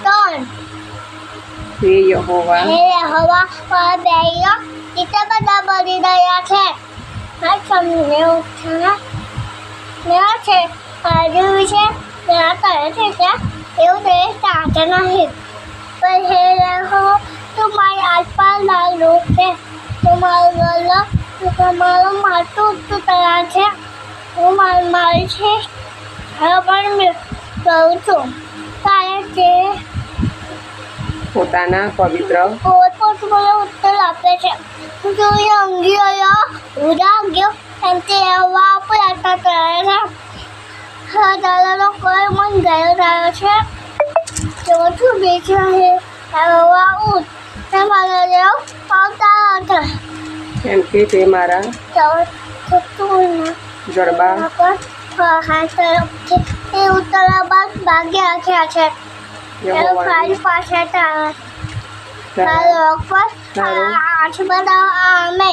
ત્રણ હે યહોવા હે યહોવા મારા ભાઈઓ કેટલા બધા બની રહ્યા છે આ તમને ઉઠા મેં છે આજુ વિશે મેં કરે છે ત્યાં એવું તે સાચા નહીં પણ હે યહોવા તું મારી આસપાસ લાગુ છે તમારું ગલો તમારું માથું તું તૈયાર છે હું મારી છે હવે પણ મેં કહું છું તારે તે પોતાના પવિત્ર પોતપોતાનો ઉત્તર આપે છે જો અંગીઓ ઉદાગ્યો એમ તે હવા પર આટા કરે છે દાદાનો કોઈ મન ગયો રહ્યો છે ચોથું બેચે હવા ઉઠ તમારા દેવ આવતા હતા એમ કે તે મારા ચોથું જડબા હાથ તરફથી એ ઉત્તરા બાદ ભાગ્ય રાખ્યા છે મારી પાસે તારો પર આઠ બધા આમે